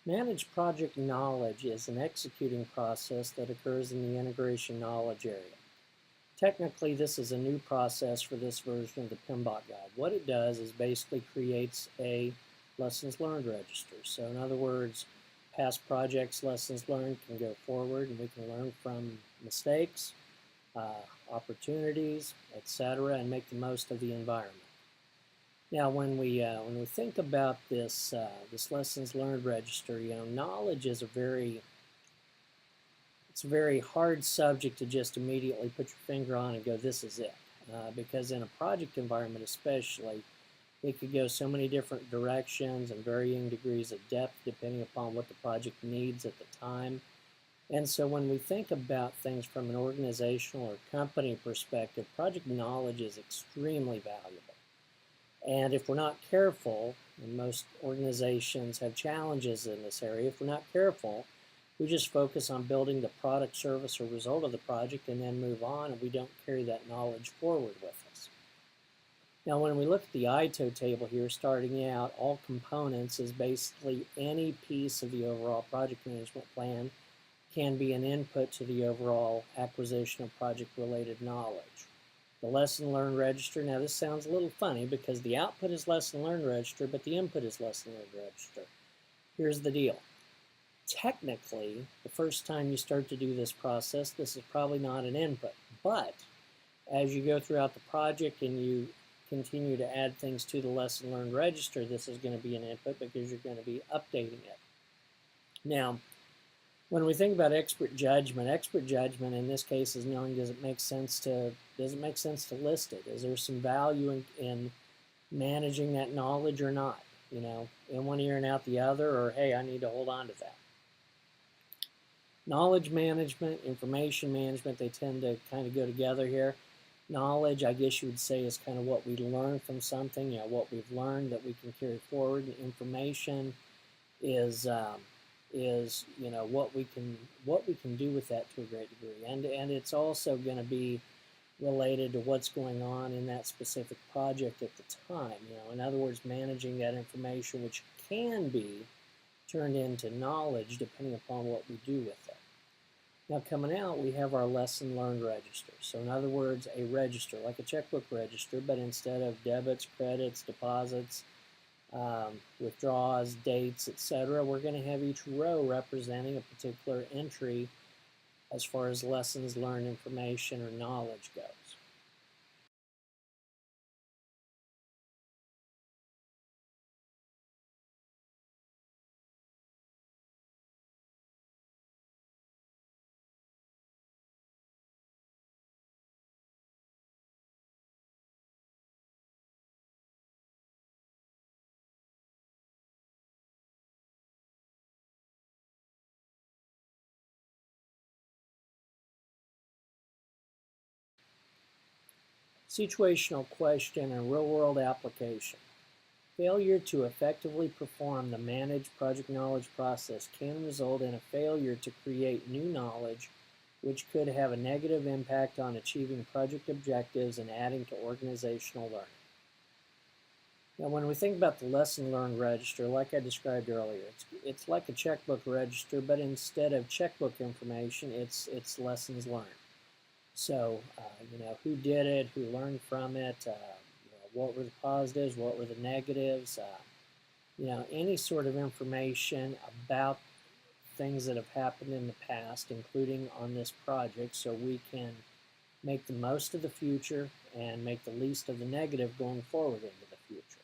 Managed project knowledge is an executing process that occurs in the integration knowledge area. Technically, this is a new process for this version of the PMBOK guide. What it does is basically creates a lessons learned register. So in other words, past projects, lessons learned can go forward and we can learn from mistakes, opportunities, etc., and make the most of the environment. Now, when we think about this lessons learned register, knowledge is it's a very hard subject to just immediately put your finger on and go, this is it. Because in a project environment especially, it could go so many different directions and varying degrees of depth depending upon what the project needs at the time. And so when we think about things from an organizational or company perspective, project knowledge is extremely valuable. And if we're not careful, and most organizations have challenges in this area, if we're not careful, we just focus on building the product, service, or result of the project and then move on, and we don't carry that knowledge forward with us. Now, when we look at the ITO table here, starting out, all components is basically any piece of the overall project management plan can be an input to the overall acquisition of project-related knowledge. The lesson learned register, now this sounds a little funny because the output is lesson learned register, but the input is lesson learned register. Here's the deal. Technically, the first time you start to do this process, this is probably not an input, but as you go throughout the project and you continue to add things to the lesson learned register, this is going to be an input because you're going to be updating it. Now, when we think about expert judgment in this case is knowing does it make sense to list it? Is there some value in managing that knowledge or not? In one ear and out the other, or hey, I need to hold on to that. Knowledge management, information management, they tend to kind of go together here. Knowledge, I guess you would say, is kind of what we learn from something, what we've learned that we can carry forward. And information is what we can do with that to a great degree, and it's also going to be related to what's going on in that specific project at the time. In other words, managing that information, which can be turned into knowledge depending upon what we do with it. Now, coming out, we have our lesson learned register. So in other words, a register, like a checkbook register, but instead of debits, credits, deposits, withdrawals, dates, etc., we're going to have each row representing a particular entry as far as lessons learned information or knowledge goes. Situational question and real-world application. Failure to effectively perform the managed project knowledge process can result in a failure to create new knowledge, which could have a negative impact on achieving project objectives and adding to organizational learning. Now, when we think about the lesson learned register, like I described earlier, it's like a checkbook register, but instead of checkbook information, it's lessons learned. So, who did it, who learned from it, what were the positives, what were the negatives, any sort of information about things that have happened in the past, including on this project, so we can make the most of the future and make the least of the negative going forward into the future.